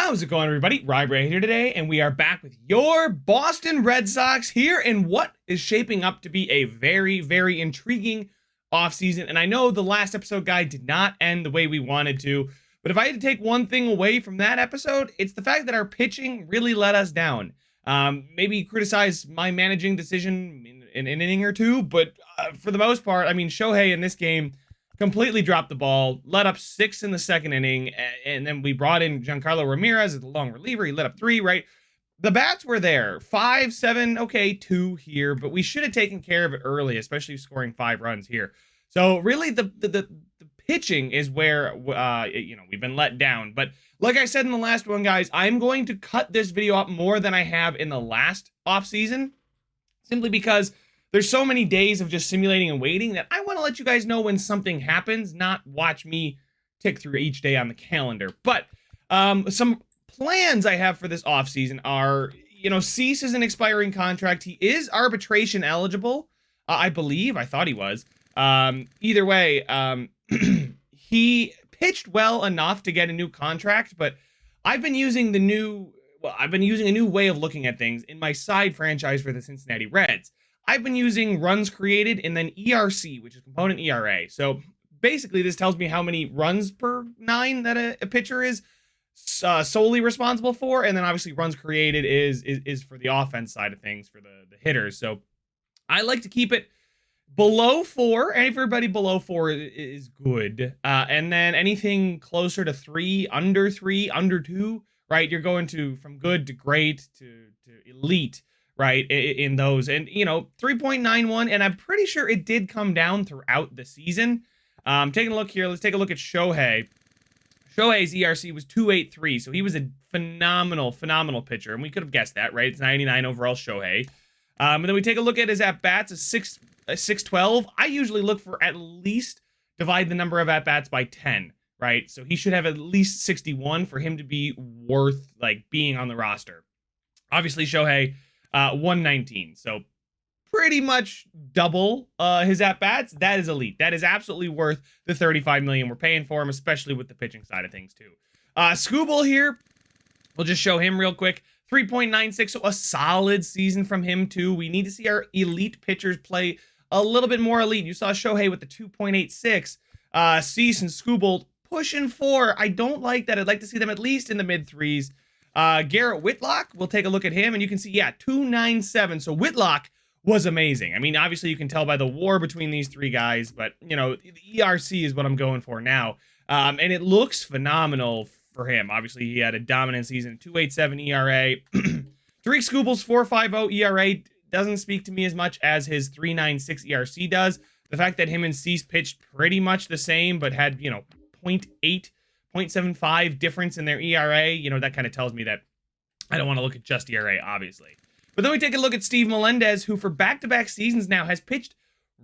How's it going, everybody? Rye here today, and we are back with your Boston Red Sox here in what is shaping up to be a very, very intriguing offseason. And I know the last episode guide did not end the way we wanted to, but if I had to take one thing away from that episode, it's the fact that our pitching really let us down. Maybe criticize my managing decision in an inning or two, but for the most part, I mean, Shohei in this game completely dropped the ball, let up 6 in the second inning, and then we brought in Giancarlo Ramirez as the long reliever. He let up 3, right? The bats were there. 5, 7, okay, 2 here, but we should have taken care of it early, especially scoring 5 runs here. So really, the pitching is where we've been let down. But like I said in the last one, guys, I'm going to cut this video up more than I have in the last offseason, simply because there's so many days of just simulating and waiting that I want to let you guys know when something happens, not watch me tick through each day on the calendar. But some plans I have for this offseason are, Cease is an expiring contract. He is arbitration eligible, I believe. I thought he was. Either way, he pitched well enough to get a new contract, but I've been using a new way of looking at things in my side franchise for the Cincinnati Reds. I've been using runs created and then ERC, which is component ERA. So basically, this tells me how many runs per 9 that a pitcher is solely responsible for, and then obviously runs created is for the offense side of things for the hitters. So I like to keep it below 4, and everybody below 4 is good. And then anything closer to 3, under 2, right? You're going from good to great to elite, right, in those. And, 3.91, and I'm pretty sure it did come down throughout the season. Taking a look here, let's take a look at Shohei. Shohei's ERC was 2.83, so he was a phenomenal pitcher, and we could have guessed that, right? It's 99 overall Shohei. And then we take a look at his at-bats, a 612. I usually look for at least divide the number of at-bats by 10, right? So he should have at least 61 for him to be worth, being on the roster. Obviously, Shohei, 119, so pretty much double his at-bats. That is elite. That is absolutely worth the $35 million we're paying for him, especially with the pitching side of things too. Skubal here, we'll just show him real quick. 3.96, so a solid season from him too. We need to see our elite pitchers play a little bit more elite. You saw Shohei with the 2.86. Cease and Skubal pushing 4. I don't like that. I'd like to see them at least in the mid-3s. Garrett Whitlock, we'll take a look at him, and you can see, 297. So Whitlock was amazing. I mean, obviously you can tell by the war between these 3 guys, but, the ERC is what I'm going for now. And it looks phenomenal for him. Obviously, he had a dominant season, 2.87 ERA. Tariq Skubal's 4.50 ERA doesn't speak to me as much as his 3.96 ERC does. The fact that him and Cease pitched pretty much the same, but had, 0.8, 0.75 difference in their ERA, that kind of tells me that I don't want to look at just ERA, obviously. But then we take a look at Steve Melendez, who for back-to-back seasons now has pitched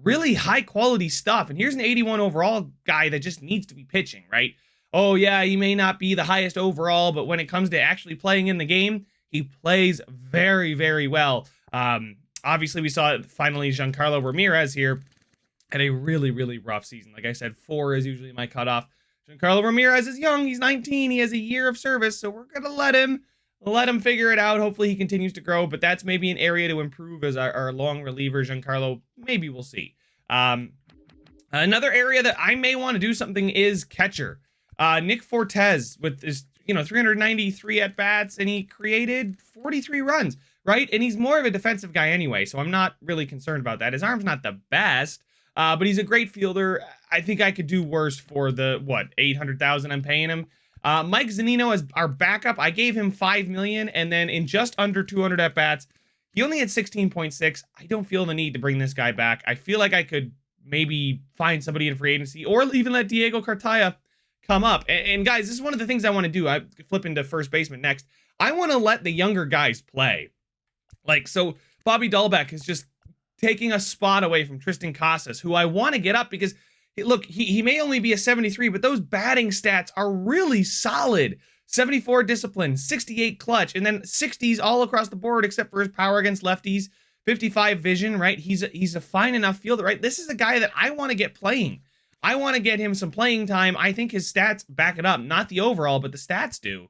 really high-quality stuff. And here's an 81 overall guy that just needs to be pitching, right? Oh, yeah, he may not be the highest overall, but when it comes to actually playing in the game, he plays very, very well. Obviously, we saw finally Giancarlo Ramirez here had a really, really rough season. Like I said, 4 is usually my cutoff. Giancarlo Ramirez is young. He's 19. He has a year of service, so we're going to let him figure it out. Hopefully, he continues to grow, but that's maybe an area to improve as our long reliever, Giancarlo. Maybe we'll see. Another area that I may want to do something is catcher. Nick Fortes with his, 393 at-bats, and he created 43 runs, right? And he's more of a defensive guy anyway, so I'm not really concerned about that. His arm's not the best, but he's a great fielder. I think I could do worse for the, $800,000 I'm paying him. Mike Zunino as our backup. I gave him $5 million, and then in just under 200 at-bats, he only had 16.6. I don't feel the need to bring this guy back. I feel like I could maybe find somebody in free agency, or even let Diego Cartaya come up. And guys, this is one of the things I want to do. I flip into first baseman next. I want to let the younger guys play. So Bobby Dahlbeck is just taking a spot away from Tristan Casas, who I want to get up because, look, he may only be a 73, but those batting stats are really solid. 74 discipline, 68 clutch, and then 60s all across the board except for his power against lefties, 55 vision, right? He's a fine enough fielder, right? This is a guy that I want to get playing. I want to get him some playing time. I think his stats back it up. Not the overall, but the stats do.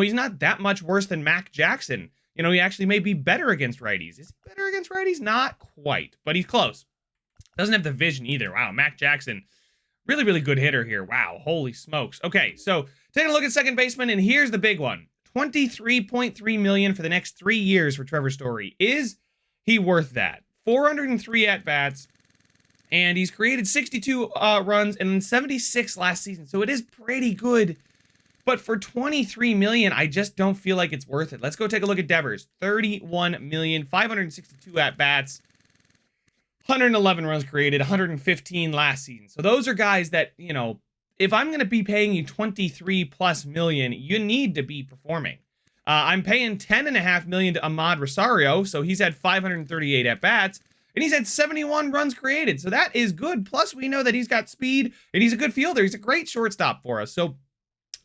he's not that much worse than Mac Jackson. He actually may be better against righties. Is he better against righties? Not quite, but he's close. Doesn't have the vision either. Wow, Mac Jackson, really, really good hitter here. Wow, holy smokes. Okay, so taking a look at second baseman, and here's the big one. $23.3 million for the next 3 years for Trevor Story. Is he worth that? 403 at-bats, and he's created 62 runs and 76 last season, so it is pretty good. But for $23 million, I just don't feel like it's worth it. Let's go take a look at Devers. $31 million, 562 at-bats, 111 runs created, 115 last season. So those are guys that, if I'm going to be paying you 23+ million, you need to be performing. I'm paying $10.5 million to Ahmad Rosario, so he's had 538 at-bats, and he's had 71 runs created. So that is good. Plus, we know that he's got speed, and he's a good fielder. He's a great shortstop for us. So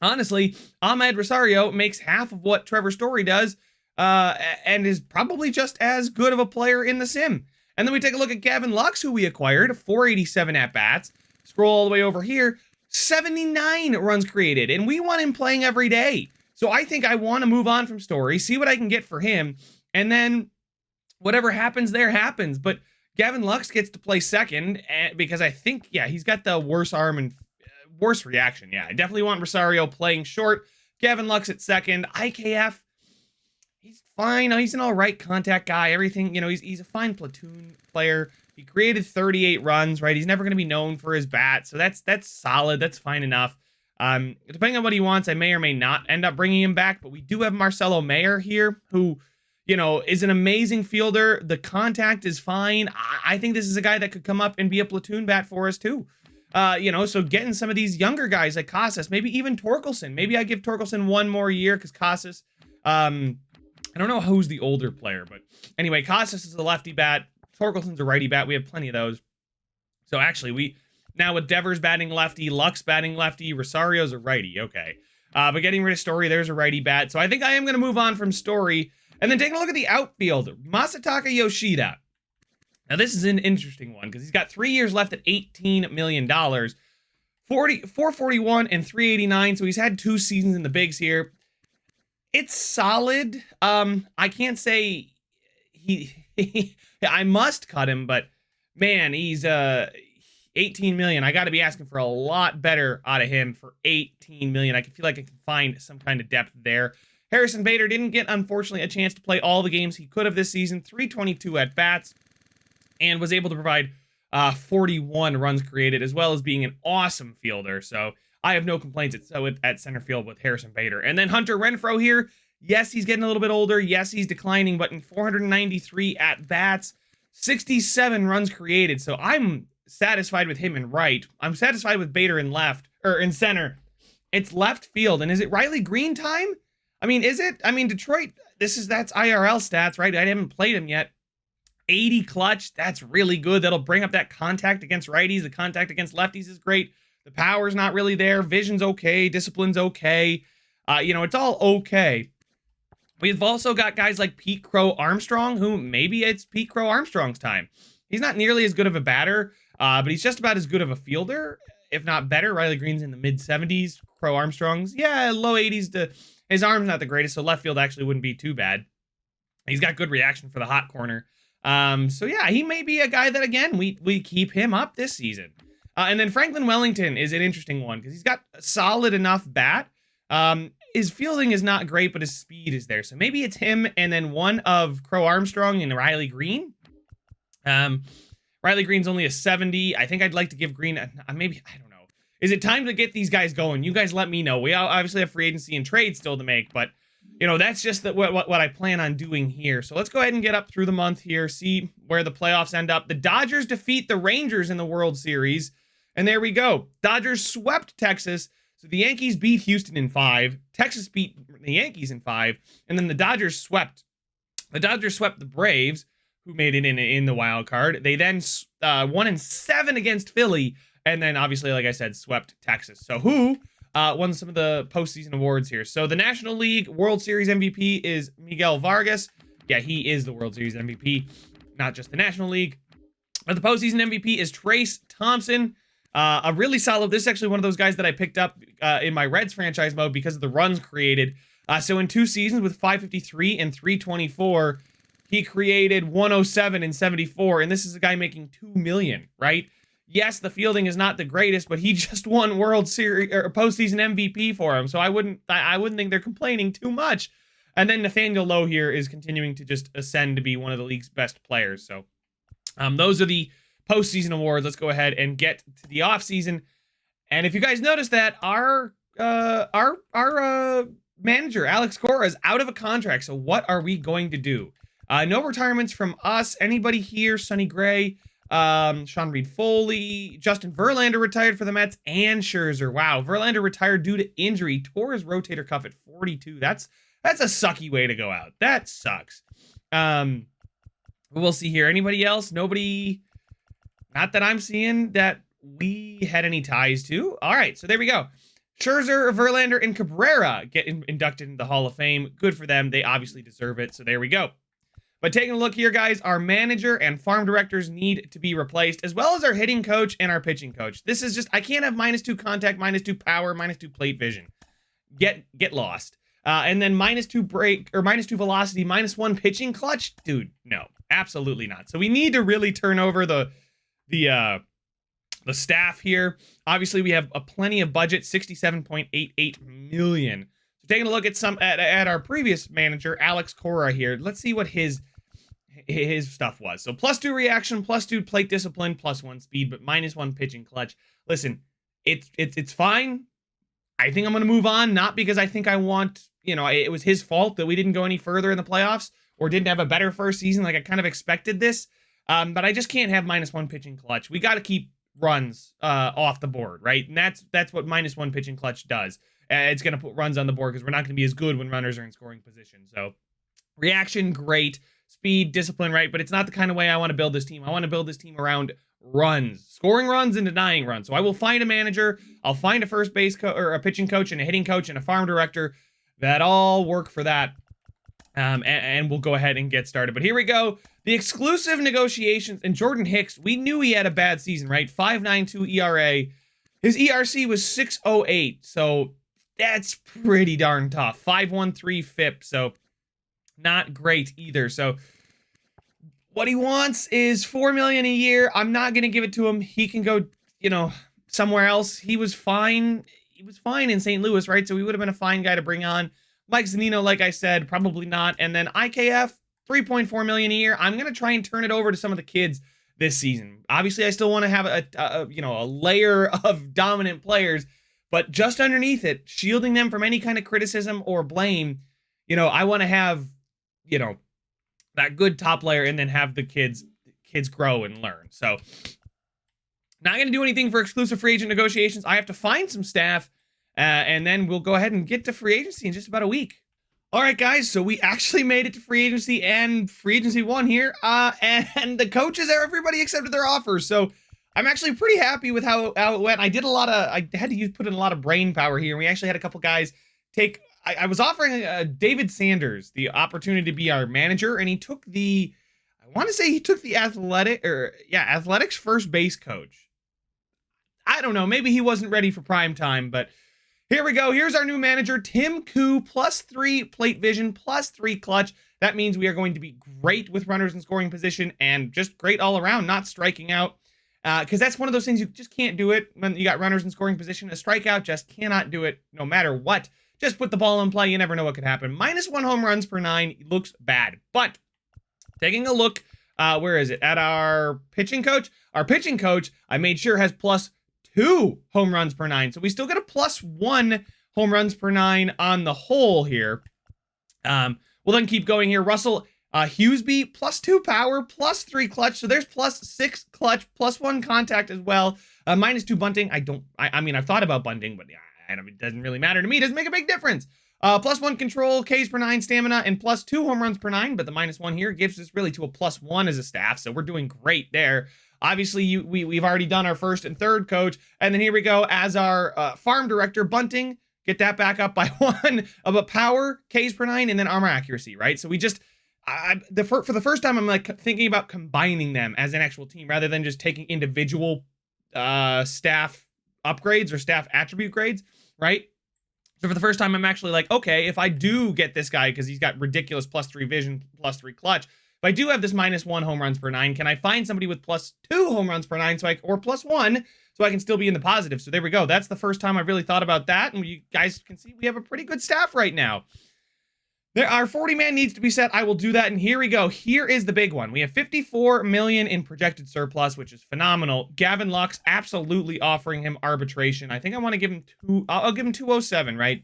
honestly, Ahmad Rosario makes half of what Trevor Story does, and is probably just as good of a player in the sim. And then we take a look at Gavin Lux, who we acquired, 487 at-bats. Scroll all the way over here, 79 runs created, and we want him playing every day. So I think I want to move on from Story, see what I can get for him, and then whatever happens there happens. But Gavin Lux gets to play second because I think, he's got the worse arm and worse reaction. Yeah, I definitely want Rosario playing short. Gavin Lux at second. IKF, he's fine. He's an all right contact guy. Everything, he's a fine platoon player. He created 38 runs, right? He's never going to be known for his bat, so that's solid. That's fine enough. Depending on what he wants, I may or may not end up bringing him back, but we do have Marcelo Mayer here, who, is an amazing fielder. The contact is fine. I think this is a guy that could come up and be a platoon bat for us too. So getting some of these younger guys like Casas, maybe even Torkelson. Maybe I give Torkelson one more year because Casas, I don't know who's the older player, but anyway, Casas is a lefty bat. Torkelson's a righty bat. We have plenty of those. So actually, now with Devers batting lefty, Lux batting lefty, Rosario's a righty. Okay. But getting rid of Story, there's a righty bat. So I think I am going to move on from Story. And then taking a look at the outfield, Masataka Yoshida. Now, this is an interesting one because he's got 3 years left at $18 million. 441 and 389. So he's had 2 seasons in the bigs here. It's solid. I can't say I must cut him, but man, he's 18 million. I got to be asking for a lot better out of him for 18 million. I feel like I can find some kind of depth there. Harrison Bader didn't get, unfortunately, a chance to play all the games he could have this season. 322 at bats, and was able to provide 41 runs created, as well as being an awesome fielder. So I have no complaints at center field with Harrison Bader. And then Hunter Renfroe here. Yes, he's getting a little bit older. Yes, he's declining, but in 493 at bats, 67 runs created. So I'm satisfied with him in right. I'm satisfied with Bader in left, or in center. It's left field. And is it Riley Green time? I mean, is it? I mean, Detroit, that's IRL stats, right? I haven't played him yet. 80 clutch, that's really good. That'll bring up that contact against righties. The contact against lefties is great. The power's not really there. Vision's okay. Discipline's okay. It's all okay. We've also got guys like Pete Crow Armstrong, who maybe it's Pete Crow Armstrong's time. He's not nearly as good of a batter, but he's just about as good of a fielder, if not better. Riley Green's in the mid-70s. Crow Armstrong's, low 80s. His arm's not the greatest, so left field actually wouldn't be too bad. He's got good reaction for the hot corner. He may be a guy that, again, we keep him up this season. And then Franklin Wellington is an interesting one because he's got a solid enough bat. His fielding is not great, but his speed is there. So maybe it's him and then one of Crow Armstrong and Riley Green. Riley Green's only a 70. I think I'd like to give Green maybe, I don't know. Is it time to get these guys going? You guys let me know. We obviously have free agency and trade still to make, but that's just what I plan on doing here. So let's go ahead and get up through the month here, see where the playoffs end up. The Dodgers defeat the Rangers in the World Series, and there we go. Dodgers swept Texas. So the Yankees beat Houston in 5. Texas beat the Yankees in 5, and then the Dodgers swept. The Dodgers swept the Braves, who made it in the wild card. They then won in 7 against Philly, and then obviously, like I said, swept Texas. So who won some of the postseason awards here? So the National League World Series MVP is Miguel Vargas. Yeah, he is the World Series MVP, not just the National League. But the postseason MVP is Trace Thompson. A really solid. This is actually one of those guys that I picked up in my Reds franchise mode because of the runs created. So in 2 seasons with 553 and 324, he created 107 and 74, and this is a guy making $2 million, right? Yes, the fielding is not the greatest, but he just won World Series or postseason MVP for him, so I wouldn't think they're complaining too much. And then Nathaniel Lowe here is continuing to just ascend to be one of the league's best players. So those are the postseason awards. Let's go ahead and get to the offseason. And if you guys notice that our manager, Alex Cora, is out of a contract. So what are we going to do? No retirements from us. Anybody here? Sonny Gray, Sean Reed Foley, Justin Verlander retired for the Mets, and Scherzer. Wow, Verlander retired due to injury. Tore his rotator cuff at 42. That's a sucky way to go out. That sucks. We'll see here. Anybody else? Nobody. Not that I'm seeing that we had any ties to. All right, so there we go. Scherzer, Verlander, and Cabrera get inducted into the Hall of Fame. Good for them. They obviously deserve it, so there we go. But taking a look here, guys, our manager and farm directors need to be replaced, as well as our hitting coach and our pitching coach. This is just, I can't have -2 contact, -2 power, -2 plate vision. Get lost. And then -2 break, or -2 velocity, -1 pitching clutch. Dude, no, absolutely not. So we need to really turn over the staff here. Obviously, we have a plenty of budget, $67.88 million. So taking a look at at our previous manager, Alex Cora here. Let's see what his stuff was. So +2 reaction, +2 plate discipline, +1 speed, but -1 pitching clutch. Listen, it's fine. I think I'm going to move on, not because I think I want, it was his fault that we didn't go any further in the playoffs or didn't have a better first season. Like I kind of expected this. But I just can't have -1 pitching clutch. We got to keep runs off the board, right? And that's what -1 pitching clutch does. It's going to put runs on the board because we're not going to be as good when runners are in scoring position. So reaction, great. Speed, discipline, right? But it's not the kind of way I want to build this team. I want to build this team around runs, scoring runs and denying runs. So I will find a manager. I'll find a first base or a pitching coach and a hitting coach and a farm director that all work for that. And we'll go ahead and get started. But here we go. The exclusive negotiations. And Jordan Hicks, we knew he had a bad season, right? 5.92 ERA. His ERC was 6.08. So that's pretty darn tough. 5.13 FIP. So not great either. So what he wants is $4 million a year. I'm not going to give it to him. He can go, somewhere else. He was fine. He was fine in St. Louis, right? So he would have been a fine guy to bring on. Mike Zunino, like I said, probably not. And then IKF, $3.4 million a year. I'm going to try and turn it over to some of the kids this season. Obviously, I still want to have a layer of dominant players, but just underneath it, shielding them from any kind of criticism or blame, I want to have, that good top layer and then have the kids grow and learn. So not going to do anything for exclusive free agent negotiations. I have to find some staff. And then we'll go ahead and get to free agency in just about a week. All right, guys. So we actually made it to free agency and free agency 1 here. And the coaches, everybody accepted their offers. So I'm actually pretty happy with how it went. I had to put in a lot of brain power here. We actually had a couple guys take, I was offering David Sanders the opportunity to be our manager. And he took the athletics first base coach. I don't know. Maybe he wasn't ready for prime time, but here we go. Here's our new manager, Tim Koo, +3 plate vision, +3 clutch. That means we are going to be great with runners in scoring position and just great all around, not striking out. Because that's one of those things you just can't do it when you got runners in scoring position. A strikeout just cannot do it no matter what. Just put the ball in play. You never know what could happen. -1 home runs per 9 looks bad. But taking a look, where is it? At our pitching coach. Our pitching coach, I made sure has +2 home runs per 9. So we still get a +1 home runs per 9 on the whole here. We'll then keep going here. Russell Hughesby, +2 power, +3 clutch. So there's +6 clutch, +1 contact as well. -2 bunting. I mean, I've thought about bunting, but it doesn't really matter to me. It doesn't make a big difference. +1 control, Ks per 9 stamina, and +2 home runs per 9. But the -1 here gives us really to a +1 as a staff. So we're doing great there. Obviously, we've already done our first and third coach. And then here we go as our farm director, bunting. Get that back up by 1 of a power, Ks per 9, and then armor accuracy, right? So we just, for the first time, I'm like thinking about combining them as an actual team rather than just taking individual staff upgrades or staff attribute grades, right? So for the first time, I'm actually like, okay, if I do get this guy, because he's got ridiculous +3 vision, +3 clutch, if I do have this -1 home runs per 9, can I find somebody with +2 home runs per 9 or +1 so I can still be in the positive? So there we go. That's the first time I've really thought about that. And you guys can see we have a pretty good staff right now. Our 40-man needs to be set. I will do that. And here we go. Here is the big one. We have 54 million in projected surplus, which is phenomenal. Gavin Lux absolutely offering him arbitration. I think I want to give him I'll give him 207, right?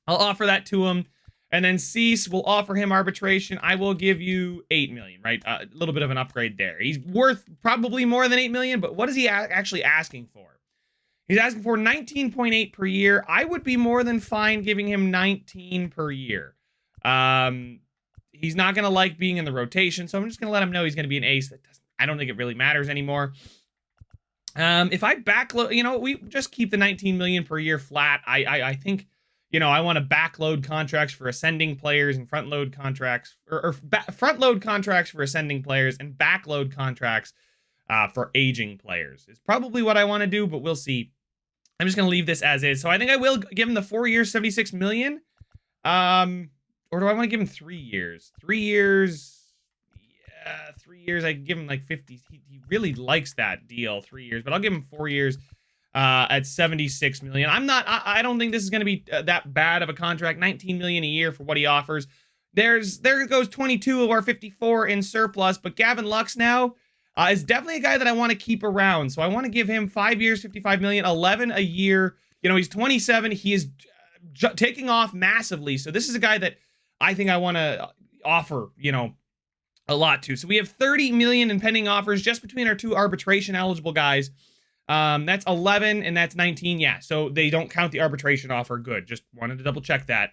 I'll offer that to him. And then Cease will offer him arbitration. I will give you 8 million, right? A little bit of an upgrade there. He's worth probably more than 8 million, but what is he actually asking for? He's asking for 19.8 per year. I would be more than fine giving him 19 per year. He's not going to like being in the rotation, so I'm just going to let him know he's going to be an ace. I don't think it really matters anymore. If I backload, we just keep the 19 million per year flat. I think, I want to backload contracts for ascending players and front load contracts, or front load contracts for ascending players and backload contracts for aging players is probably what I want to do, but we'll see. I'm just going to leave this as is. So I think I will give him the 4 years, 76 million. Or do I want to give him 3 years? 3 years. Yeah, 3 years. I can give him like 50. He really likes that deal, 3 years, but I'll give him 4 years. At 76 million. I don't think this is going to be that bad of a contract. 19 million a year for what he offers. There goes 22 of our 54 in surplus, but Gavin Lux now is definitely a guy that I want to keep around. So I want to give him 5 years, 55 million, 11 a year. He's 27. He is taking off massively. So this is a guy that I think I want to offer, a lot to. So we have 30 million in pending offers just between our two arbitration eligible guys. That's 11 and that's 19. Yeah, so they don't count the arbitration offer. Good. Just wanted to double check that.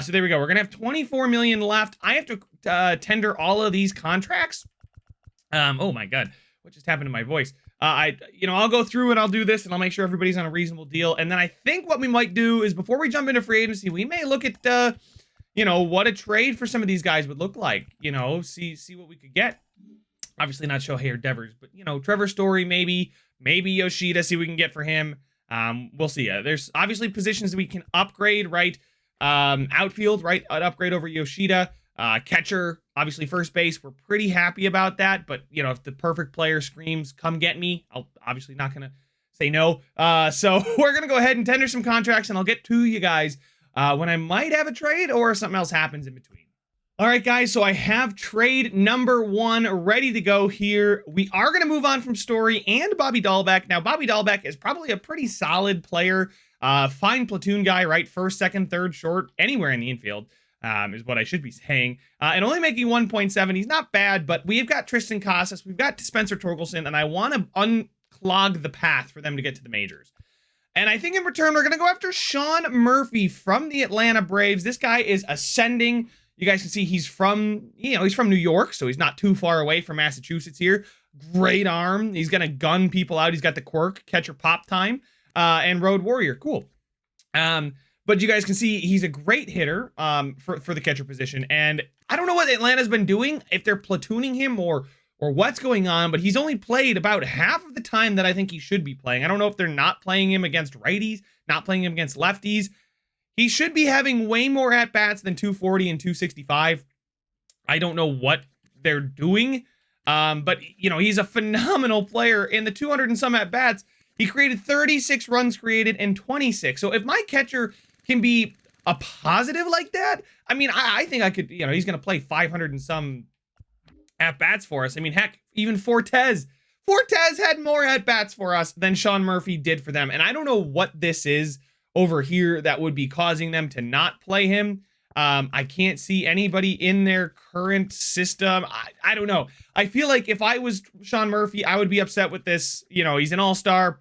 So there we go. We're going to have 24 million left. I have to tender all of these contracts. Oh my God, what just happened to my voice? I'll go through and I'll do this and I'll make sure everybody's on a reasonable deal. And then I think what we might do is before we jump into free agency, we may look at, what a trade for some of these guys would look like, see what we could get. Obviously not Shohei or Devers, but, Trevor Story, maybe Yoshida, see what we can get for him. We'll see. There's obviously positions that we can upgrade, right? Outfield, right? An upgrade over Yoshida. Catcher, obviously first base. We're pretty happy about that. But, if the perfect player screams, come get me, I'll obviously not going to say no. So we're going to go ahead and tender some contracts and I'll get to you guys when I might have a trade or something else happens in between. All right, guys, so I have trade number 1 ready to go here. We are going to move on from Story and Bobby Dahlbeck. Now, Bobby Dahlbeck is probably a pretty solid player. Fine platoon guy, right? First, second, third, short, anywhere in the infield is what I should be saying. And only making 1.7. He's not bad, but we've got Tristan Casas. We've got Spencer Torkelson, and I want to unclog the path for them to get to the majors. And I think in return, we're going to go after Sean Murphy from the Atlanta Braves. This guy is ascending. You guys can see he's from New York, so he's not too far away from Massachusetts here. Great arm. He's going to gun people out. He's got the quirk, catcher pop time, and road warrior. Cool. But you guys can see he's a great hitter for the catcher position. And I don't know what Atlanta's been doing, if they're platooning him or what's going on, but he's only played about half of the time that I think he should be playing. I don't know if they're not playing him against righties, not playing him against lefties. He should be having way more at-bats than 240 and 265. I don't know what they're doing, but, he's a phenomenal player. In the 200 and some at-bats, he created 36 runs created and 26. So if my catcher can be a positive like that, I think I could, he's going to play 500 and some at-bats for us. Heck, even Fortes had more at-bats for us than Sean Murphy did for them. And I don't know what this is over here that would be causing them to not play him. I can't see anybody in their current system. I don't know. I feel like if I was Sean Murphy, I would be upset with this. He's an all-star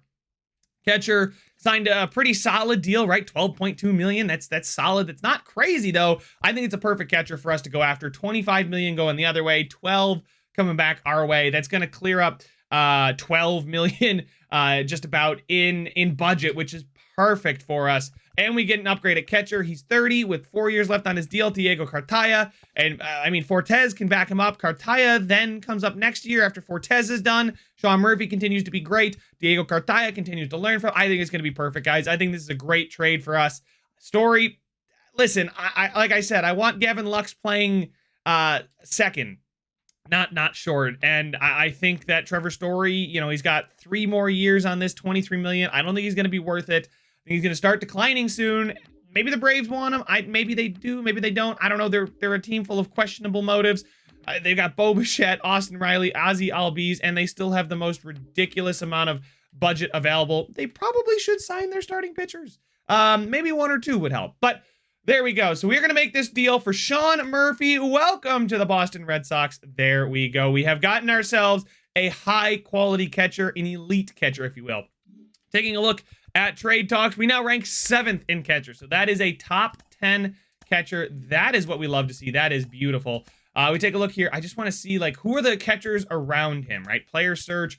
catcher, signed a pretty solid deal, right? 12.2 million. That's solid. That's not crazy though. I think it's a perfect catcher for us to go after. 25 million going the other way, 12 coming back our way. That's going to clear up 12 million just about in budget, which is perfect for us. And we get an upgrade at catcher. He's 30 with 4 years left on his deal. Diego Cartaya. And Fortes can back him up. Cartaya then comes up next year after Fortes is done. Sean Murphy continues to be great. Diego Cartaya continues to learn from. I think it's going to be perfect, guys. I think this is a great trade for us. Story, listen, I like I said, I want Gavin Lux playing second, not short. And I think that Trevor Story, you know, he's got 3 more years on this, 23 million. I don't think he's going to be worth it. I think he's going to start declining soon. Maybe the Braves want him. Maybe they do. Maybe they don't. I don't know. They're a team full of questionable motives. They've got Bo Bichette, Austin Riley, Ozzy Albies, and they still have the most ridiculous amount of budget available. They probably should sign their starting pitchers. Maybe 1 or 2 would help. But there we go. So we're going to make this deal for Sean Murphy. Welcome to the Boston Red Sox. There we go. We have gotten ourselves a high-quality catcher, an elite catcher, if you will. Taking a look at Trade Talks, we now rank 7th in catcher. So that is a top 10 catcher. That is what we love to see. That is beautiful. We take a look here. I just want to see, like, who are the catchers around him, right? Player search,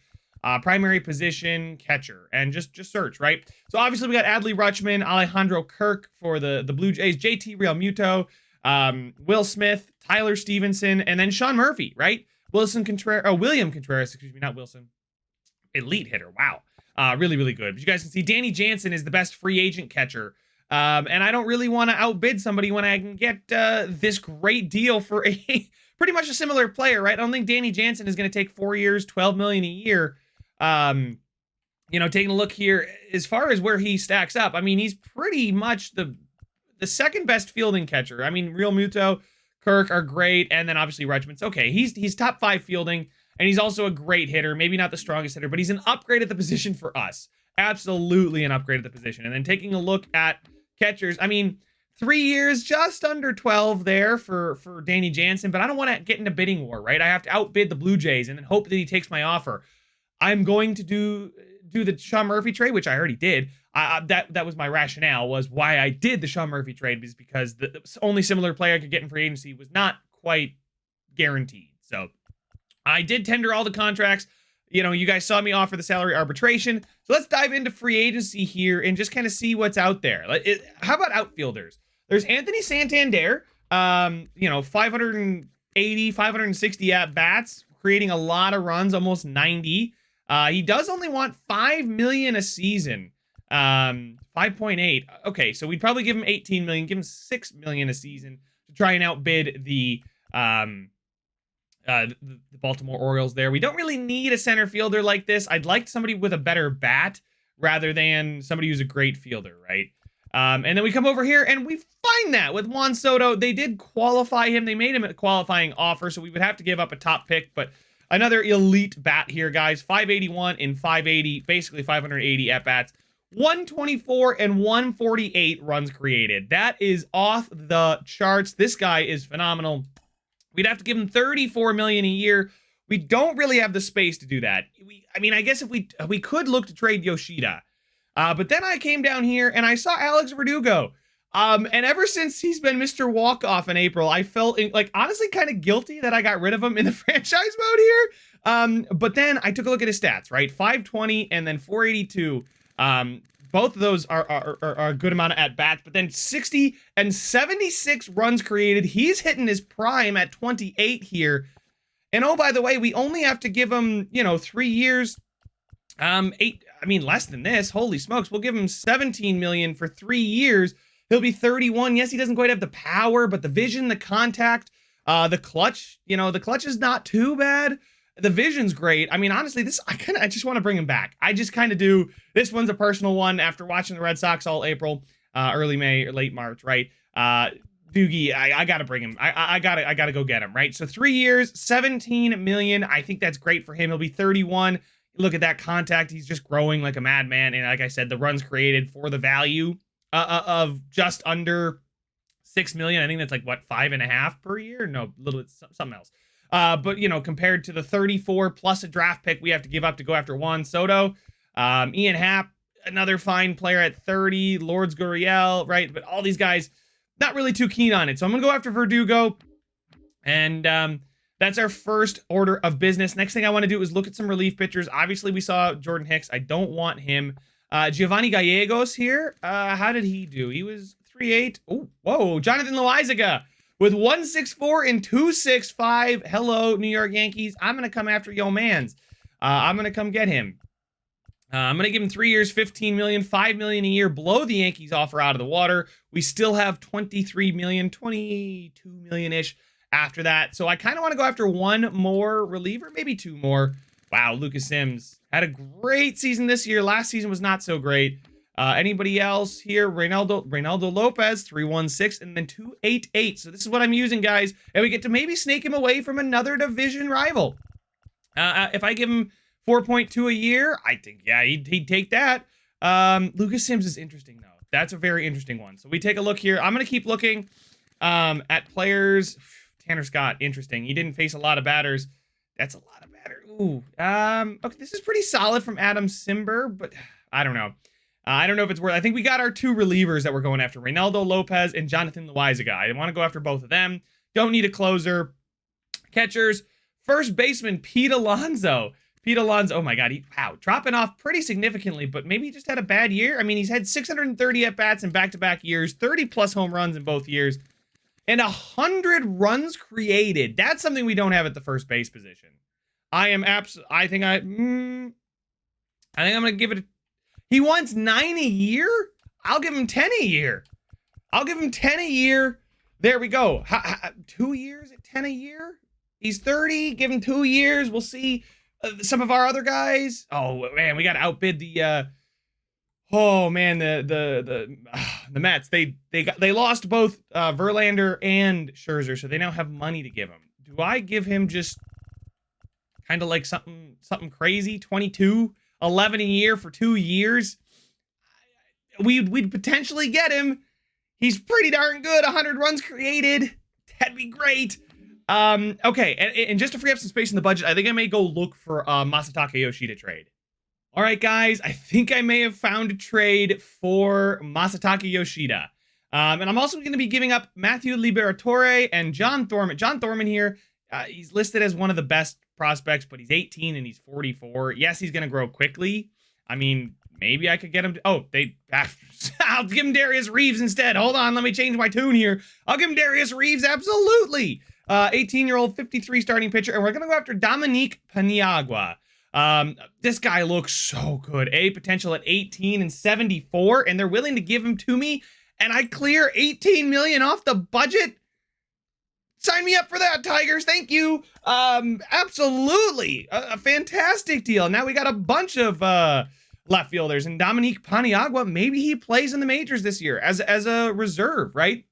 primary position, catcher, and just search, right? So obviously we got Adley Rutschman, Alejandro Kirk for the Blue Jays, JT Realmuto, Will Smith, Tyler Stevenson, and then Sean Murphy, right? William Contreras, excuse me, not Wilson. Elite hitter, wow. Really, really good. But you guys can see Danny Jansen is the best free agent catcher. And I don't really want to outbid somebody when I can get this great deal for a pretty much a similar player, right? I don't think Danny Jansen is going to take 4 years, $12 million a year. You know, taking a look here, as far as where he stacks up, I mean, he's pretty much the second best fielding catcher. I mean, Real Muto, Kirk are great, and then obviously Rutschman's okay. He's top 5 fielding, and he's also a great hitter. Maybe not the strongest hitter, but he's an upgrade at the position for us. Absolutely an upgrade at the position. And then taking a look at catchers, I mean, 3 years, just under 12 there for Danny Jansen, but I don't want to get into bidding war, right? I have to outbid the Blue Jays and then hope that he takes my offer. I'm going to do the Sean Murphy trade, which I already did. That was my rationale, was why I did the Sean Murphy trade, is because the only similar player I could get in free agency was not quite guaranteed. So I did tender all the contracts. You know, you guys saw me offer the salary arbitration. So let's dive into free agency here and just kind of see what's out there. How about outfielders? There's Anthony Santander, you know, 580, 560 at-bats, creating a lot of runs, almost 90. He does only want $5 million a season. 5.8. Okay, so we'd probably give him 18 million, give him $6 million a season to try and outbid the Baltimore Orioles there. We don't really need a center fielder like this. I'd like somebody with a better bat rather than somebody who's a great fielder, right? And then we come over here and we find that with Juan Soto. They did qualify him. They made him a qualifying offer, so we would have to give up a top pick, but another elite bat here, guys. 581 and 580, basically 580 at-bats. 124 and 148 runs created. That is off the charts. This guy is phenomenal. We'd have to give him $34 million a year. We don't really have the space to do that. I mean, I guess if we could look to trade Yoshida. But then I came down here and I saw Alex Verdugo. And ever since he's been Mr. Walk-Off in April, I felt like honestly kind of guilty that I got rid of him in the franchise mode here. But then I took a look at his stats, right? 520 and then 482. Both of those are a good amount of at-bats, but then 60 and 76 runs created. He's hitting his prime at 28 here. And oh, by the way, we only have to give him, 3 years. Less than this. Holy smokes. We'll give him 17 million for 3 years. He'll be 31. Yes, he doesn't quite have the power, but the vision, the contact, the clutch, the clutch is not too bad. The vision's great. I mean, honestly, I just want to bring him back. I just kind of do. This one's a personal one after watching the Red Sox all April, early May or late March, right? Doogie, I got to bring him. I got to go get him, right? So 3 years, 17 million. I think that's great for him. He'll be 31. Look at that contact. He's just growing like a madman. And like I said, the runs created for the value of just under 6 million. I think that's like, what, 5.5 per year? No, a little bit, something else. But, compared to the 34 plus a draft pick we have to give up to go after Juan Soto, Ian Happ, another fine player at 30, Lourdes Gurriel, right? But all these guys, not really too keen on it. So I'm going to go after Verdugo. And that's our first order of business. Next thing I want to do is look at some relief pitchers. Obviously, we saw Jordan Hicks. I don't want him. Giovanni Gallegos here. How did he do? He was 3.8. Oh, whoa. Jonathan Loaizaga with 164 and 265. Hello, New York Yankees. I'm going to come after yo mans. I'm going to come get him. I'm going to give him 3 years, 15 million, 5 million a year, blow the Yankees offer out of the water. We still have 23 million, 22 million-ish after that. So I kind of want to go after one more reliever, maybe two more. Wow, Lucas Sims had a great season this year. Last season was not so great. Anybody else here? Reynaldo Lopez, 316, and then 288. So this is what I'm using, guys. And we get to maybe snake him away from another division rival. If I give him 4.2 a year, I think, yeah, he'd take that. Lucas Sims is interesting, though. That's a very interesting one. So we take a look here. I'm going to keep looking at players. Tanner Scott, interesting. He didn't face a lot of batters. That's a lot of batters. Ooh. Okay, this is pretty solid from Adam Simber, but I don't know. I don't know if it's worth. I think we got our two relievers that we're going after, Reynaldo Lopez and Jonathan Loaizaga. I want to go after both of them. Don't need a closer. Catchers, first baseman Pete Alonso. Pete Alonso, oh my God, wow, dropping off pretty significantly, but maybe he just had a bad year. I mean, he's had 630 at-bats in back-to-back years, 30-plus home runs in both years, and 100 runs created. That's something we don't have at the first base position. I think I'm going to give it he wants 9 a year? I'll give him 10 a year. I'll give him 10 a year. There we go. 2 years at 10 a year? He's 30. Give him 2 years. We'll see some of our other guys. Oh, man, we got to outbid the... oh, man, the Mets. They lost both Verlander and Scherzer, so they now have money to give him. Do I give him just kind of like something crazy? 22? 11 a year for 2 years. We'd potentially get him. He's pretty darn good. 100 runs created. That'd be great. Okay, and just to free up some space in the budget, I think I may go look for a Masataka Yoshida trade. All right, guys, I think I may have found a trade for Masataka Yoshida. And I'm also going to be giving up Matthew Liberatore and John Thorman. John Thorman here, he's listed as one of the best prospects, but he's 18 and he's 44. Yes, he's going to grow quickly. I mean, maybe I could get him to, I'll give him Darius Reeves instead. Hold on, let me change my tune here. I'll give him Darius Reeves, absolutely. 18-year-old, 53 starting pitcher, and we're going to go after Dominique Paniagua. This guy looks so good. Potential at 18 and 74, and they're willing to give him to me, and I clear 18 million off the budget. Sign me up for that, Tigers. Thank you. Absolutely. A fantastic deal. Now we got a bunch of left fielders. And Dominique Paniagua, maybe he plays in the majors this year as a reserve, right?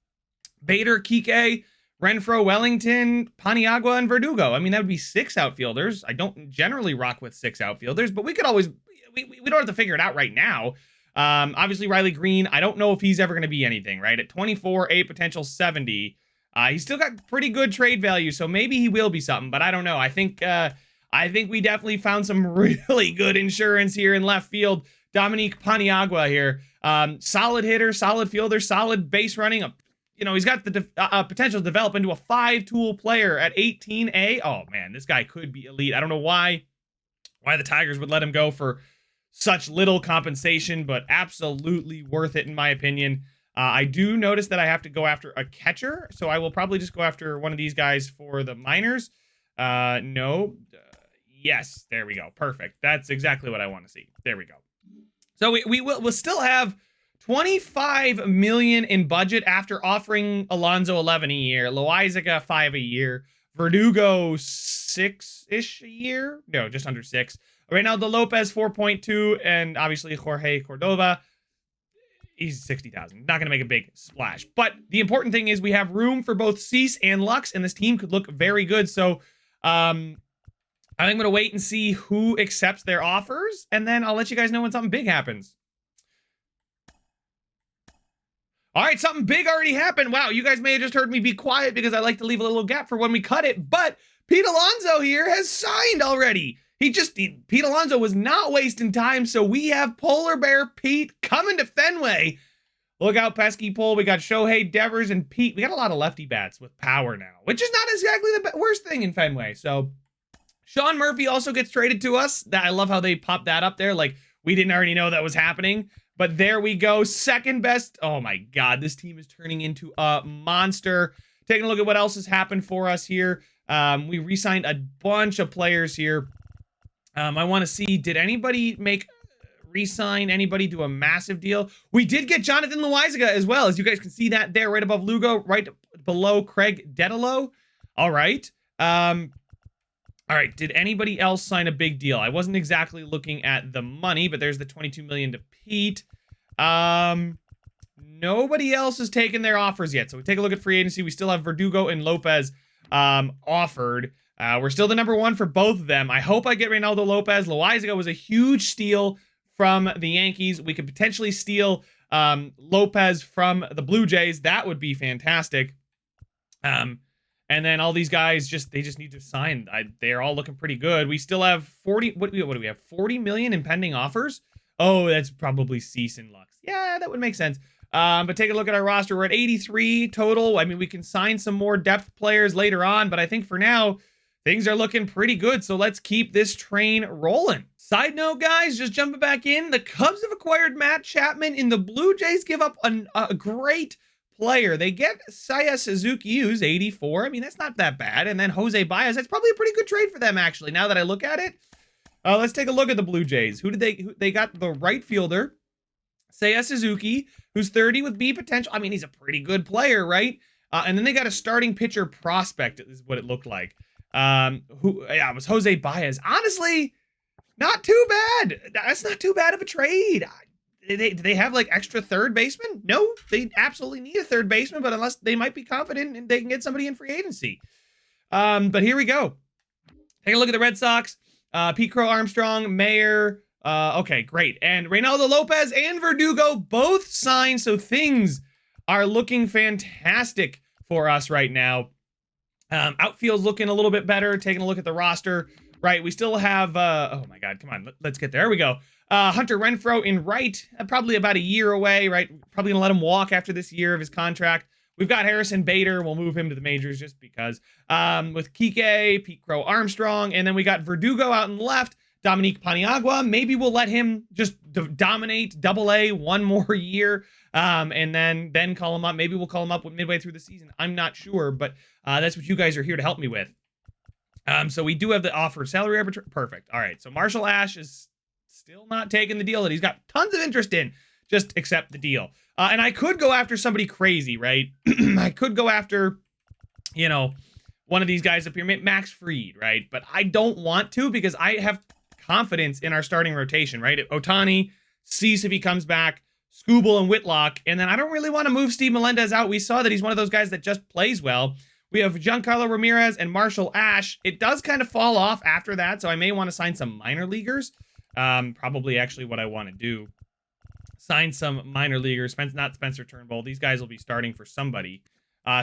Bader, Kike, Renfroe, Wellington, Paniagua, and Verdugo. I mean, that would be 6 outfielders. I don't generally rock with 6 outfielders, but we could always... We don't have to figure it out right now. Obviously, Riley Green, I don't know if he's ever going to be anything, right? At 24, potential 70... he's still got pretty good trade value, so maybe he will be something, but I don't know. I think we definitely found some really good insurance here in left field. Dominique Paniagua here. Solid hitter, solid fielder, solid base running. He's got the potential to develop into a 5-tool player at 18A. Oh, man, this guy could be elite. I don't know why the Tigers would let him go for such little compensation, but absolutely worth it in my opinion. I do notice that I have to go after a catcher, so I will probably just go after one of these guys for the minors. No. Yes, there we go. Perfect. That's exactly what I want to see. There we go. So we'll still have 25 million in budget after offering Alonso 11 a year, Loaizaga 5 a year, Verdugo 6-ish a year. No, just under 6. Reynaldo Lopez 4.2, and obviously Jorge Cordova. He's 60,000. Not going to make a big splash. But the important thing is we have room for both Cease and Lux, and this team could look very good. So I think I'm going to wait and see who accepts their offers, and then I'll let you guys know when something big happens. All right, something big already happened. Wow, you guys may have just heard me be quiet because I like to leave a little gap for when we cut it, but Pete Alonso here has signed already. Pete Alonso was not wasting time, so we have Polar Bear Pete coming to Fenway. Look out, pesky pole. We got Shohei, Devers, and Pete. We got a lot of lefty bats with power now, which is not exactly the worst thing in Fenway. So Sean Murphy also gets traded to us. I love how they popped that up there. Like, we didn't already know that was happening. But there we go. Second best. Oh, my God. This team is turning into a monster. Taking a look at what else has happened for us here. We re-signed a bunch of players here. I want to see, did anybody make re-sign anybody to a massive deal. We did get Jonathan Loizaga as well, as you guys can see that there right above Lugo, right below Craig Dedalo. All right. All right, did anybody else sign a big deal? I wasn't exactly looking at the money, but there's the $22 million to Pete. Nobody else has taken their offers yet. So we take a look at free agency. We still have Verdugo and Lopez offered. We're still the number one for both of them. I hope I get Reynaldo Lopez. Loizaga was a huge steal from the Yankees. We could potentially steal Lopez from the Blue Jays. That would be fantastic. And then all these guys they just need to sign. They're all looking pretty good. We still have 40. What do we have? 40 million in pending offers. Oh, that's probably Cease and Lux. Yeah, that would make sense. But take a look at our roster. We're at 83 total. I mean, we can sign some more depth players later on, but I think for now, things are looking pretty good. So let's keep this train rolling. Side note, guys, just jumping back in. The Cubs have acquired Matt Chapman, and the Blue Jays give up a great player. They get Seiya Suzuki, who's 84. I mean, that's not that bad. And then Jose Baez. That's probably a pretty good trade for them, actually, now that I look at it. Let's take a look at the Blue Jays. They got the right fielder, Seiya Suzuki, who's 30 with B potential. I mean, he's a pretty good player, right? And then they got a starting pitcher prospect, is what it looked like. It was Jose Baez. Honestly, not too bad. That's not too bad of a trade. Do they have like extra third baseman? No, they absolutely need a third baseman, but unless they might be confident and they can get somebody in free agency. But here we go. Take a look at the Red Sox. Pete Crow Armstrong, Mayer. Okay, great. And Reynaldo Lopez and Verdugo both signed, so things are looking fantastic for us right now. Outfield's looking a little bit better. Taking a look at the roster. Right, we still have, oh my God, come on, let's get there. There we go. Hunter Renfroe in right, probably about a year away, right? Probably gonna let him walk after this year of his contract. We've got Harrison Bader. We'll move him to the majors just because. With Kike, Pete Crow Armstrong, and then we got Verdugo out in left, Dominique Paniagua. Maybe we'll let him just dominate Double-A one more year, and then call him up. Maybe we'll call him up midway through the season. I'm not sure, but that's what you guys are here to help me with. So we do have the offer salary arbitration. Perfect. All right. So Marshall Ash is still not taking the deal that he's got tons of interest in. Just accept the deal. And I could go after somebody crazy, right? I could go after, one of these guys up here, Max Fried, right? But I don't want to because I have confidence in our starting rotation, right? Ohtani, Cease if he comes back, Skubal and Whitlock. And then I don't really want to move Steve Melendez out. We saw that he's one of those guys that just plays well. We have Giancarlo Ramirez and Marshall Ash. It does kind of fall off after that, so I may want to sign some minor leaguers. Probably actually what I want to do. Sign some minor leaguers. Not Spencer Turnbull. These guys will be starting for somebody.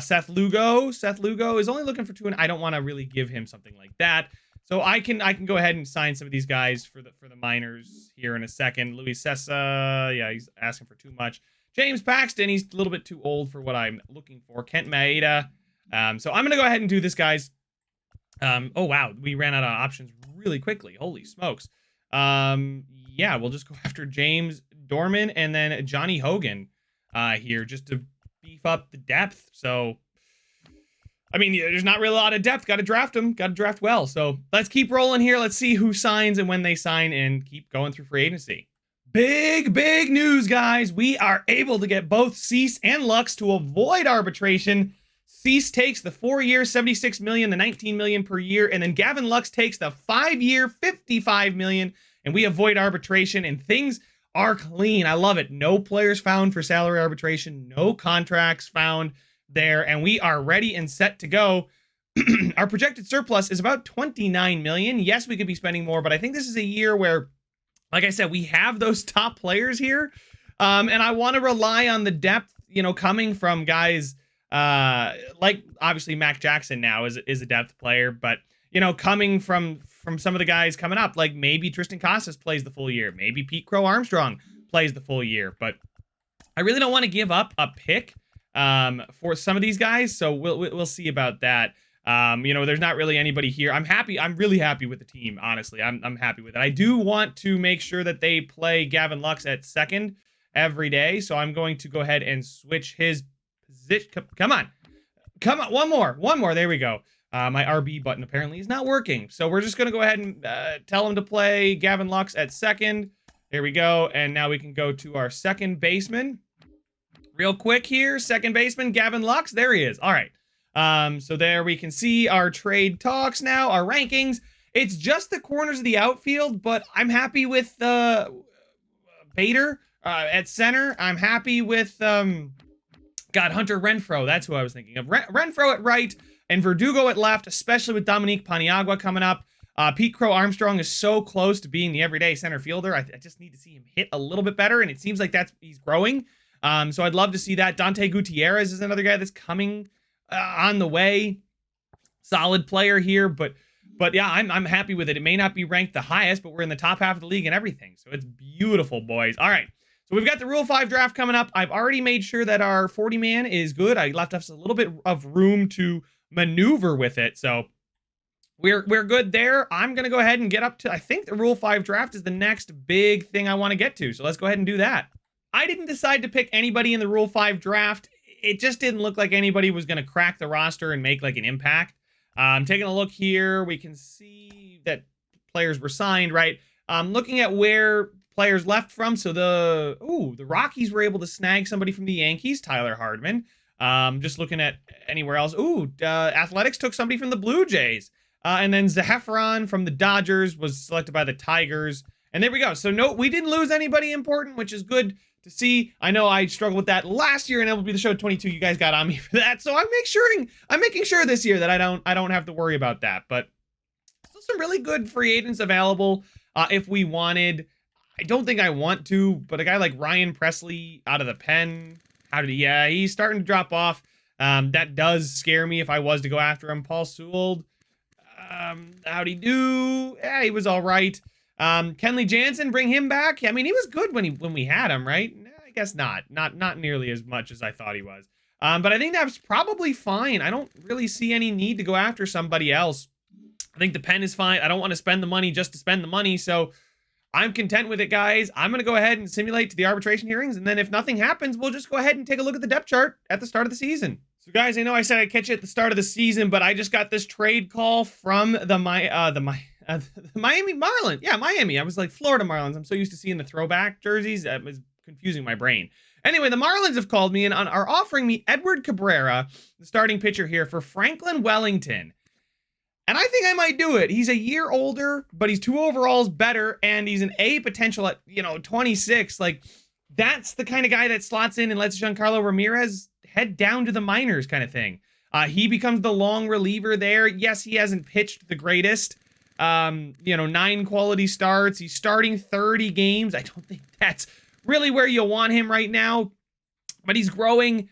Seth Lugo. Seth Lugo is only looking for 2, and I don't want to really give him something like that. So I can go ahead and sign some of these guys for the minors here in a second. Luis Sessa, yeah, he's asking for too much. James Paxton, he's a little bit too old for what I'm looking for. Kent Maeda. So I'm going to go ahead and do this, guys. Oh, wow. We ran out of options really quickly. Holy smokes. Yeah, we'll just go after James Dorman and then Johnny Hogan here just to beef up the depth. So, I mean, there's not really a lot of depth. Got to draft them. Got to draft well. So let's keep rolling here. Let's see who signs and when they sign and keep going through free agency. Big news, guys. We are able to get both Cease and Lux to avoid arbitration. Cease takes the 4-year, $76 million, the $19 million per year, and then Gavin Lux takes the 5-year, $55 million, and we avoid arbitration, and things are clean. I love it. No players found for salary arbitration, no contracts found there, and we are ready and set to go. Our projected surplus is about $29 million. Yes, we could be spending more, but I think this is a year where, like I said, we have those top players here, and I want to rely on the depth, coming from guys like obviously Mac Jackson now is a depth player, but coming from some of the guys coming up, like maybe Tristan Casas plays the full year, maybe Pete Crow Armstrong plays the full year, but I really don't want to give up a pick for some of these guys, so we'll see about that. There's not really anybody here. I'm really happy with the team, honestly. I'm happy with it. I do want to make sure that they play Gavin Lux at second every day, so I'm going to go ahead and switch his position. Come on, one more. There we go. My RB button apparently is not working, so we're just gonna go ahead and tell him to play Gavin Lux at second. There we go. And now we can go to our second baseman. Real quick here, second baseman, Gavin Lux. There he is. All right. So there we can see our trade talks now, our rankings. It's just the corners of the outfield, but I'm happy with Bader at center. I'm happy with Hunter Renfroe. That's who I was thinking of. Renfroe at right and Verdugo at left, especially with Dominique Paniagua coming up. Pete Crow Armstrong is so close to being the everyday center fielder. I just need to see him hit a little bit better, and it seems like he's growing. So I'd love to see that. Dante Gutierrez is another guy that's coming on the way. Solid player here, but yeah, I'm happy with it. It may not be ranked the highest, but we're in the top half of the league and everything. So it's beautiful, boys. All right. So we've got the Rule 5 draft coming up. I've already made sure that our 40-man is good. I left us a little bit of room to maneuver with it. So we're good there. I'm going to go ahead and get up to, I think the Rule 5 draft is the next big thing I want to get to. So let's go ahead and do that. I didn't decide to pick anybody in the Rule 5 draft. It just didn't look like anybody was going to crack the roster and make like an impact. Taking a look here, we can see that players were signed, right? Looking at where players left from. So the Rockies were able to snag somebody from the Yankees, Tyler Hardman. Just looking at anywhere else. Athletics took somebody from the Blue Jays. And then Zahefron from the Dodgers was selected by the Tigers. And there we go. So no, we didn't lose anybody important, which is good to see. I know I struggled with that last year in MLB The Show 22. You guys got on me for that. So I'm making sure this year that I don't have to worry about that. But still some really good free agents available if we wanted. I don't think I want to, but a guy like Ryan Presley out of the pen, he's starting to drop off. That does scare me if I was to go after him. Paul Sewell, how'd he do? Yeah, he was all right. Kenley Jansen, bring him back. I mean, he was good when we had him, right? I guess not nearly as much as I thought he was. But I think that's probably fine. I don't really see any need to go after somebody else. I think the pen is fine. I don't want to spend the money just to spend the money. So I'm content with it, guys. I'm going to go ahead and simulate to the arbitration hearings. And then if nothing happens, we'll just go ahead and take a look at the depth chart at the start of the season. So guys, I know I said I'd catch you at the start of the season, but I just got this trade call from the Miami Marlins. Yeah, Miami. I was like Florida Marlins. I'm so used to seeing the throwback jerseys. It was confusing my brain. Anyway, the Marlins have called me and are offering me Edward Cabrera, the starting pitcher here, for Franklin Wellington. And I think I might do it. He's a year older, but he's 2 overalls better, and he's an A potential at, 26. Like, that's the kind of guy that slots in and lets Giancarlo Ramirez head down to the minors kind of thing. He becomes the long reliever there. Yes, he hasn't pitched the greatest. 9 quality starts. He's starting 30 games. I don't think that's really where you want him right now, but he's growing.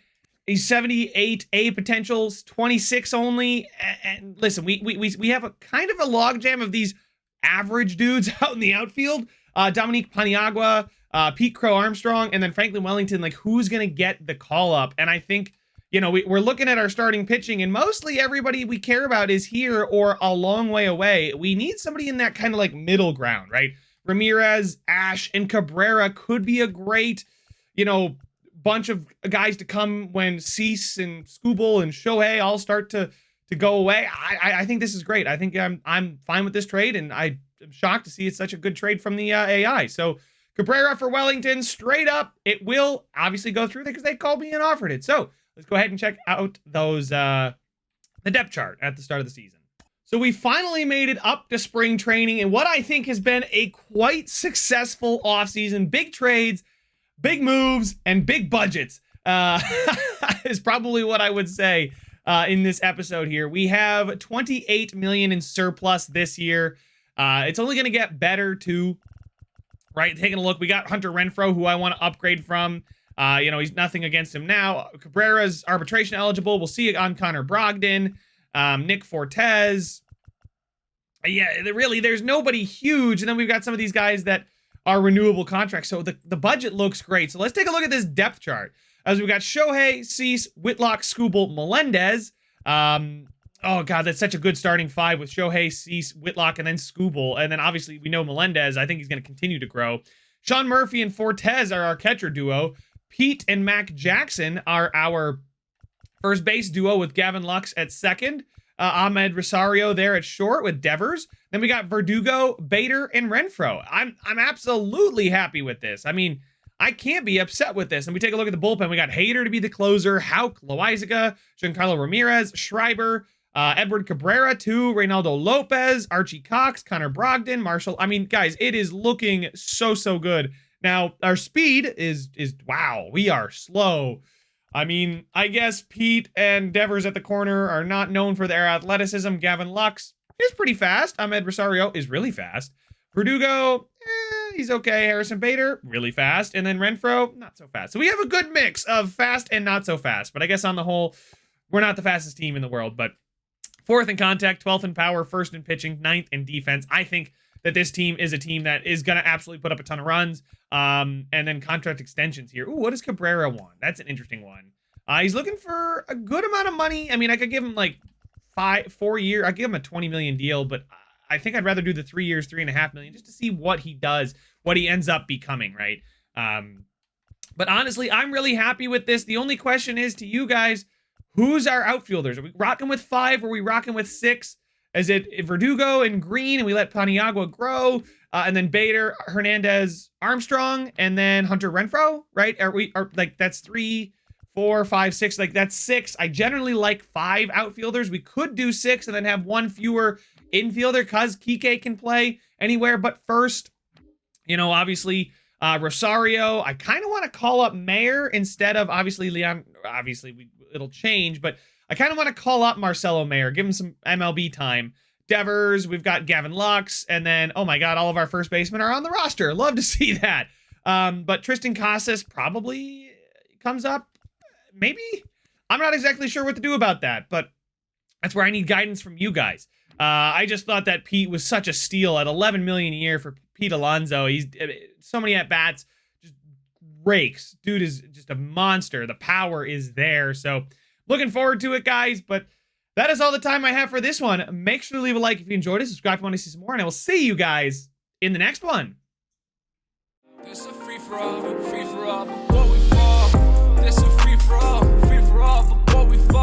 He's 78 A potentials, 26 only. And listen, we have a kind of a logjam of these average dudes out in the outfield. Dominique Paniagua, Pete Crow Armstrong, and then Franklin Wellington. Like, who's going to get the call up? And I think, we're looking at our starting pitching, and mostly everybody we care about is here or a long way away. We need somebody in that kind of like middle ground, right? Ramirez, Ash, and Cabrera could be a great, bunch of guys to come when Cease and Skubal and Shohei all start to go away. I think this is great. I think I'm fine with this trade, and I am shocked to see it's such a good trade from the AI. So Cabrera for Wellington, straight up. It will obviously go through there because they called me and offered it. So let's go ahead and check out those the depth chart at the start of the season. So we finally made it up to spring training, and what I think has been a quite successful offseason. Big trades, big moves, and big budgets is probably what I would say in this episode here. We have $28 million in surplus this year. It's only going to get better too, right? Taking a look, we got Hunter Renfroe, who I want to upgrade from. He's nothing against him now. Cabrera's arbitration eligible. We'll see it on Connor Brogdon. Nick Fortes. There's nobody huge. And then we've got some of these guys that are renewable contracts. So the budget looks great. So let's take a look at this depth chart. As we've got Shohei, Cease, Whitlock, Skubal, Melendez. Oh, God, that's such a good starting 5 with Shohei, Cease, Whitlock, and then Skubal. And then obviously we know Melendez. I think he's going to continue to grow. Sean Murphy and Fortes are our catcher duo. Pete and Mac Jackson are our first base duo with Gavin Lux at second. Ahmed Rosario there at short with Devers. Then we got Verdugo, Bader, and Renfroe. I'm absolutely happy with this. I mean, I can't be upset with this. And we take a look at the bullpen. We got Hader to be the closer, Houck, Loaizaga, Giancarlo Ramirez, Schreiber, Edward Cabrera, too, Reynaldo Lopez, Archie Cox, Connor Brogdon, Marshall. I mean, guys, it is looking so good. Now, our speed is wow, we are slow. I mean, I guess Pete and Devers at the corner are not known for their athleticism. Gavin Lux is pretty fast. Ahmed Rosario is really fast. Verdugo, he's okay. Harrison Bader, really fast. And then Renfroe, not so fast. So we have a good mix of fast and not so fast. But I guess on the whole, we're not the fastest team in the world. But 4th in contact, 12th in power, 1st in pitching, 9th in defense. I think that this team is a team that is going to absolutely put up a ton of runs. And then contract extensions here. Ooh, what does Cabrera want? That's an interesting one. He's looking for a good amount of money. I mean, I could give him like 4 years. I give him a 20 million deal, but I think I'd rather do the 3 years, 3.5 million, just to see what he does, what he ends up becoming, right? But honestly, I'm really happy with this. The only question is to you guys, who's our outfielders? Are we rocking with 5? Are we rocking with 6? Is it Verdugo and Green and we let Paniagua grow? And then Bader, Hernandez, Armstrong, and then Hunter Renfroe, right? Are like that's 3, 4, 5, 6. Like that's 6. I generally like 5 outfielders. We could do 6 and then have 1 fewer infielder because Kike can play anywhere but first. You know, obviously Rosario. I kind of want to call up Mayer instead of obviously Leon. Obviously it'll change, but I kind of want to call up Marcelo Mayer, give him some MLB time. Devers, we've got Gavin Lux, and then, oh my God, all of our first basemen are on the roster. Love to see that. But Tristan Casas probably comes up. Maybe? I'm not exactly sure what to do about that, but that's where I need guidance from you guys. I just thought that Pete was such a steal at $11 million a year for Pete Alonso. He's so many at-bats, just rakes. Dude is just a monster. The power is there. So looking forward to it, guys, but that is all the time I have for this one. Make sure to leave a like if you enjoyed it, subscribe if you want to see some more, and I will see you guys in the next one. This a free for all before we fall. This a free for all before we fall.